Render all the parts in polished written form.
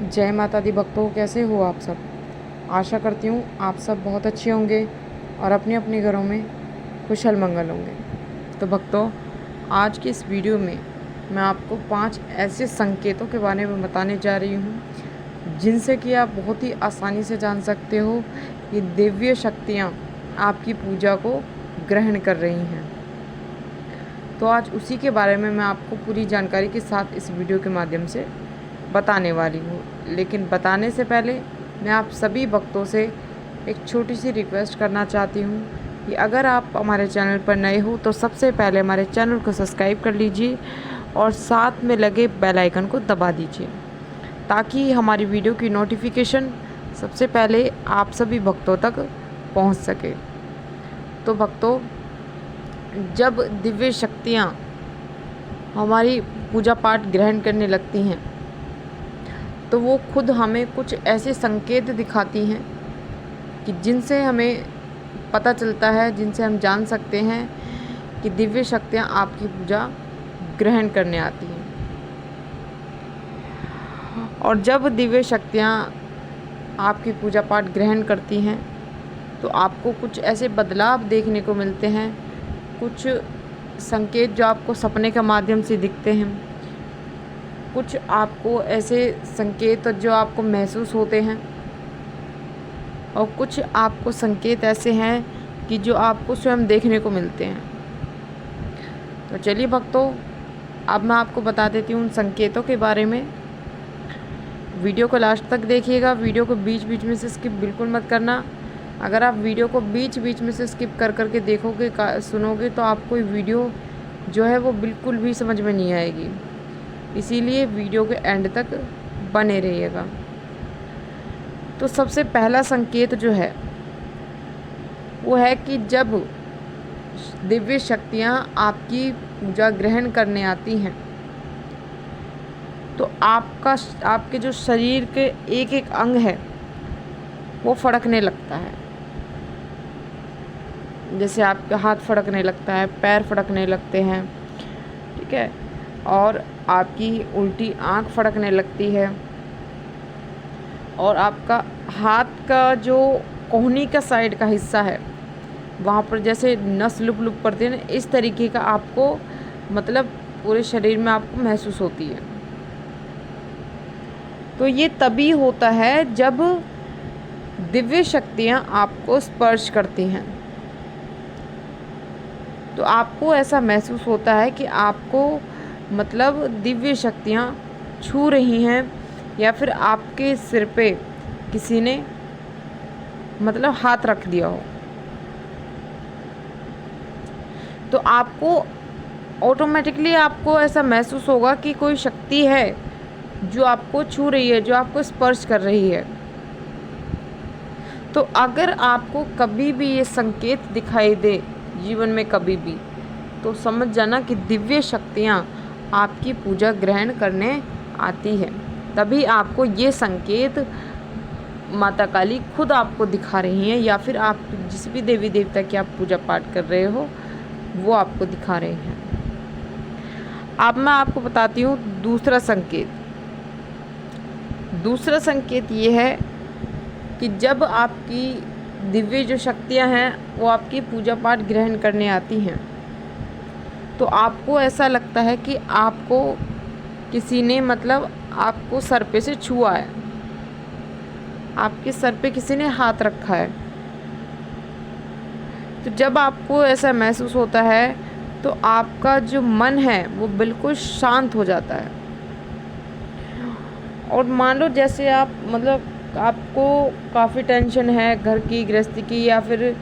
जय माता दी भक्तों, कैसे हो आप सब। आशा करती हूँ आप सब बहुत अच्छे होंगे और अपने अपने घरों में कुशल मंगल होंगे। तो भक्तों, आज की इस वीडियो में मैं आपको 5 ऐसे संकेतों के बारे में बताने जा रही हूँ जिनसे कि आप बहुत ही आसानी से जान सकते हो कि दिव्य शक्तियाँ आपकी पूजा को ग्रहण कर रही हैं। तो आज उसी के बारे में मैं आपको पूरी जानकारी के साथ इस वीडियो के माध्यम से बताने वाली हूँ। लेकिन बताने से पहले मैं आप सभी भक्तों से एक छोटी सी रिक्वेस्ट करना चाहती हूँ कि अगर आप हमारे चैनल पर नए हो तो सबसे पहले हमारे चैनल को सब्सक्राइब कर लीजिए और साथ में लगे बेल आइकन को दबा दीजिए ताकि हमारी वीडियो की नोटिफिकेशन सबसे पहले आप सभी भक्तों तक पहुँच सके। तो भक्तों, जब दिव्य शक्तियाँ हमारी पूजा पाठ ग्रहण करने लगती हैं तो वो खुद हमें कुछ ऐसे संकेत दिखाती हैं कि जिनसे हमें पता चलता है, जिनसे हम जान सकते हैं कि दिव्य शक्तियाँ आपकी पूजा ग्रहण करने आती हैं। और जब दिव्य शक्तियाँ आपकी पूजा पाठ ग्रहण करती हैं तो आपको कुछ ऐसे बदलाव देखने को मिलते हैं, कुछ संकेत जो आपको सपने के माध्यम से दिखते हैं, कुछ आपको ऐसे संकेत जो आपको महसूस होते हैं और कुछ आपको संकेत ऐसे हैं कि जो आपको स्वयं देखने को मिलते हैं। तो चलिए भक्तों, अब मैं आपको बता देती हूँ उन संकेतों के बारे में। वीडियो को लास्ट तक देखिएगा, वीडियो को बीच बीच में से स्किप बिल्कुल मत करना। अगर आप वीडियो को बीच बीच में से स्किप कर करके देखोगे, सुनोगे तो आपको वीडियो जो है वो बिल्कुल भी समझ में नहीं आएगी। इसीलिए वीडियो के एंड तक बने रहिएगा। तो सबसे पहला संकेत जो है वो है कि जब दिव्य शक्तियाँ आपकी पूजा ग्रहण करने आती हैं तो आपके जो शरीर के एक एक अंग है वो फड़कने लगता है। जैसे आपका हाथ फड़कने लगता है, पैर फड़कने लगते हैं, ठीक है, और आपकी उल्टी आँख फड़कने लगती है और आपका हाथ का जो कोहनी का साइड का हिस्सा है वहाँ पर जैसे नस लुप लुप पड़ती है ना, इस तरीके का आपको मतलब पूरे शरीर में आपको महसूस होती है। तो ये तभी होता है जब दिव्य शक्तियाँ आपको स्पर्श करती हैं। तो आपको ऐसा महसूस होता है कि आपको मतलब दिव्य शक्तियाँ छू रही हैं या फिर आपके सिर पे किसी ने मतलब हाथ रख दिया हो। तो आपको ऑटोमेटिकली आपको ऐसा महसूस होगा कि कोई शक्ति है जो आपको छू रही है, जो आपको स्पर्श कर रही है। तो अगर आपको कभी भी ये संकेत दिखाई दे जीवन में कभी भी, तो समझ जाना कि दिव्य शक्तियाँ आपकी पूजा ग्रहण करने आती है। तभी आपको ये संकेत माता काली खुद आपको दिखा रही हैं या फिर आप जिस भी देवी देवता की आप पूजा पाठ कर रहे हो वो आपको दिखा रहे हैं। अब मैं आपको बताती हूँ दूसरा संकेत। दूसरा संकेत ये है कि जब आपकी दिव्य जो शक्तियाँ हैं वो आपकी पूजा पाठ ग्रहण करने आती हैं तो आपको ऐसा लगता है कि आपको किसी ने मतलब आपको सर पे से छुआ है, आपके सर पे किसी ने हाथ रखा है। तो जब आपको ऐसा महसूस होता है तो आपका जो मन है वो बिल्कुल शांत हो जाता है। और मान लो जैसे आप मतलब आपको काफ़ी टेंशन है घर की, गृहस्थी की, या फिर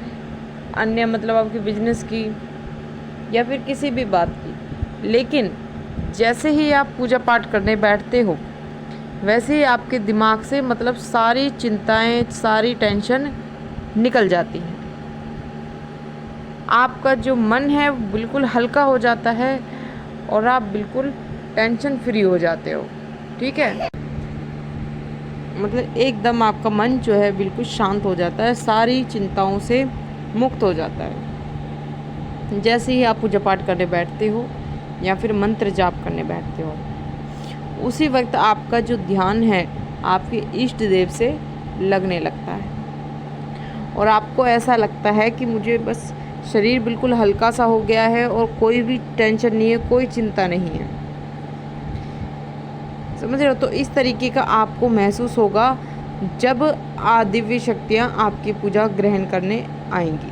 अन्य मतलब आपके बिजनेस की या फिर किसी भी बात की, लेकिन जैसे ही आप पूजा पाठ करने बैठते हो वैसे ही आपके दिमाग से मतलब सारी चिंताएं, सारी टेंशन निकल जाती हैं। आपका जो मन है वो बिल्कुल हल्का हो जाता है और आप बिल्कुल टेंशन फ्री हो जाते हो, ठीक है। मतलब एकदम आपका मन जो है बिल्कुल शांत हो जाता है, सारी चिंताओं से मुक्त हो जाता है जैसे ही आप पूजा पाठ करने बैठते हो या फिर मंत्र जाप करने बैठते हो। उसी वक्त आपका जो ध्यान है आपके इष्ट देव से लगने लगता है और आपको ऐसा लगता है कि मुझे बस शरीर बिल्कुल हल्का सा हो गया है और कोई भी टेंशन नहीं है, कोई चिंता नहीं है। समझ रहे हो? तो इस तरीके का आपको महसूस होगा जब दिव्य शक्तियाँ आपकी पूजा ग्रहण करने आएंगी।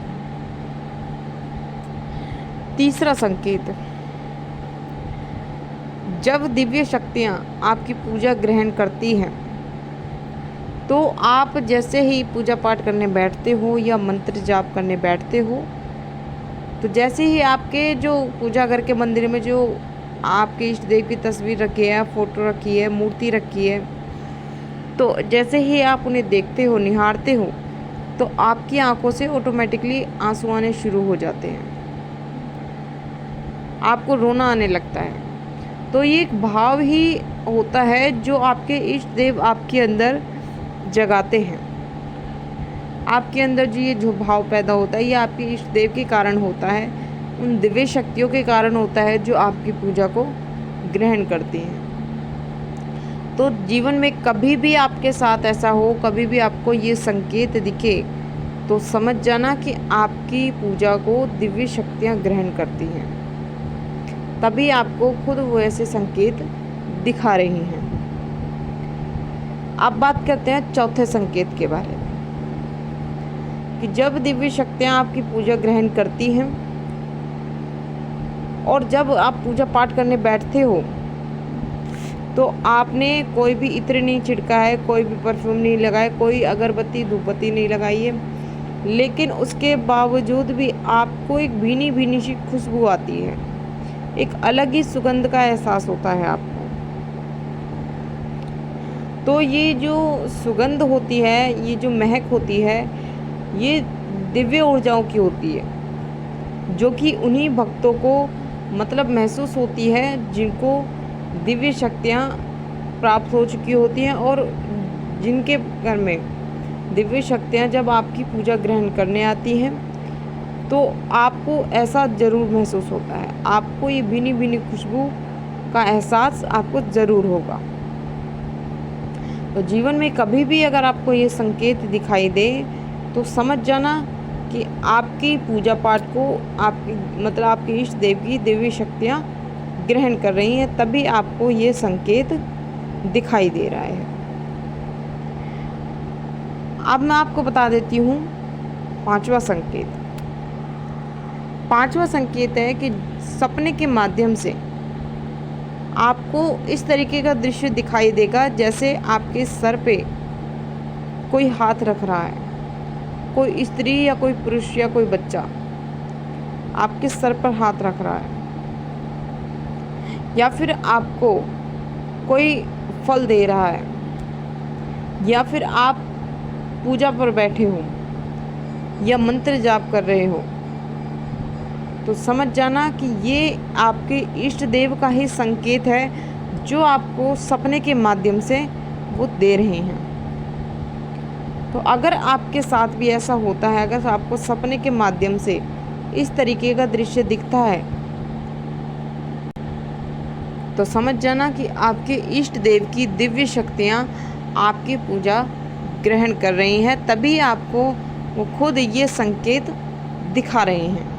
तीसरा संकेत, जब दिव्य शक्तियाँ आपकी पूजा ग्रहण करती हैं तो आप जैसे ही पूजा पाठ करने बैठते हो या मंत्र जाप करने बैठते हो, तो जैसे ही आपके जो पूजा घर के मंदिर में जो आपके इष्ट देव की तस्वीर रखी है, फ़ोटो रखी है, मूर्ति रखी है, तो जैसे ही आप उन्हें देखते हो, निहारते हो, तो आपकी आंखों से ऑटोमेटिकली आंसू आने शुरू हो जाते हैं, आपको रोना आने लगता है। तो ये एक भाव ही होता है जो आपके इष्ट देव आपके अंदर जगाते हैं। आपके अंदर जो भाव पैदा होता है ये आपके इष्ट देव के कारण होता है, उन दिव्य शक्तियों के कारण होता है जो आपकी पूजा को ग्रहण करती हैं। तो जीवन में कभी भी आपके साथ ऐसा हो, कभी भी आपको ये संकेत दिखे, तो समझ जाना कि आपकी पूजा को दिव्य शक्तियाँ ग्रहण करती हैं, तभी आपको खुद वो ऐसे संकेत दिखा रही हैं। अब बात करते हैं चौथे संकेत के बारे में कि जब दिव्य शक्तियाँ आपकी पूजा ग्रहण करती हैं और जब आप पूजा पाठ करने बैठते हो तो आपने कोई भी इत्र नहीं छिड़का है, कोई भी परफ्यूम नहीं लगाया, कोई अगरबत्ती धूपबत्ती नहीं लगाई है, लेकिन उसके बावजूद भी आपको एक भीनी भीनी सी खुशबू आती है, एक अलग ही सुगंध का एहसास होता है आपको। तो ये जो सुगंध होती है, ये जो महक होती है, ये दिव्य ऊर्जाओं की होती है, जो कि उन्हीं भक्तों को मतलब महसूस होती है जिनको दिव्य शक्तियाँ प्राप्त हो चुकी होती हैं और जिनके घर में दिव्य शक्तियाँ जब आपकी पूजा ग्रहण करने आती हैं तो आपको ऐसा ज़रूर महसूस होता है, आपको ये भीनी भीनी खुशबू का एहसास आपको ज़रूर होगा। तो जीवन में कभी भी अगर आपको ये संकेत दिखाई दे तो समझ जाना कि आपकी पूजा पाठ को आपकी मतलब आपके इष्ट देव की दिव्य शक्तियाँ ग्रहण कर रही हैं, तभी आपको ये संकेत दिखाई दे रहा है। अब मैं आपको बता देती हूँ पांचवा संकेत। पांचवा संकेत है कि सपने के माध्यम से आपको इस तरीके का दृश्य दिखाई देगा जैसे आपके सर पे कोई हाथ रख रहा है, कोई स्त्री या कोई पुरुष या कोई बच्चा आपके सर पर हाथ रख रहा है, या फिर आपको कोई फल दे रहा है, या फिर आप पूजा पर बैठे हो या मंत्र जाप कर रहे हो, तो समझ जाना कि ये आपके इष्ट देव का ही संकेत है जो आपको सपने के माध्यम से वो दे रहे हैं। तो अगर आपके साथ भी ऐसा होता है, अगर आपको सपने के माध्यम से इस तरीके का दृश्य दिखता है, तो समझ जाना कि आपके इष्ट देव की दिव्य शक्तियाँ आपकी पूजा ग्रहण कर रही हैं, तभी आपको वो खुद ये संकेत दिखा रहे हैं।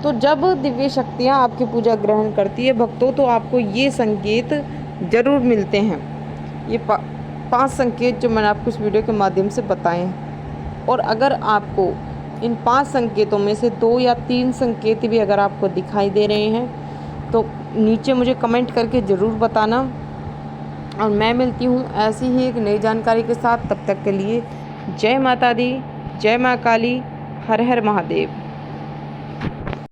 तो जब दिव्य शक्तियाँ आपकी पूजा ग्रहण करती है भक्तों, तो आपको ये संकेत ज़रूर मिलते हैं। ये 5 संकेत जो मैंने आपको इस वीडियो के माध्यम से बताए हैं, और अगर आपको इन 5 संकेतों में से 2 या 3 संकेत भी अगर आपको दिखाई दे रहे हैं तो नीचे मुझे कमेंट करके ज़रूर बताना। और मैं मिलती हूँ ऐसी ही एक नई जानकारी के साथ। तब तक के लिए जय माता दी, जय माँ काली, हर हर महादेव।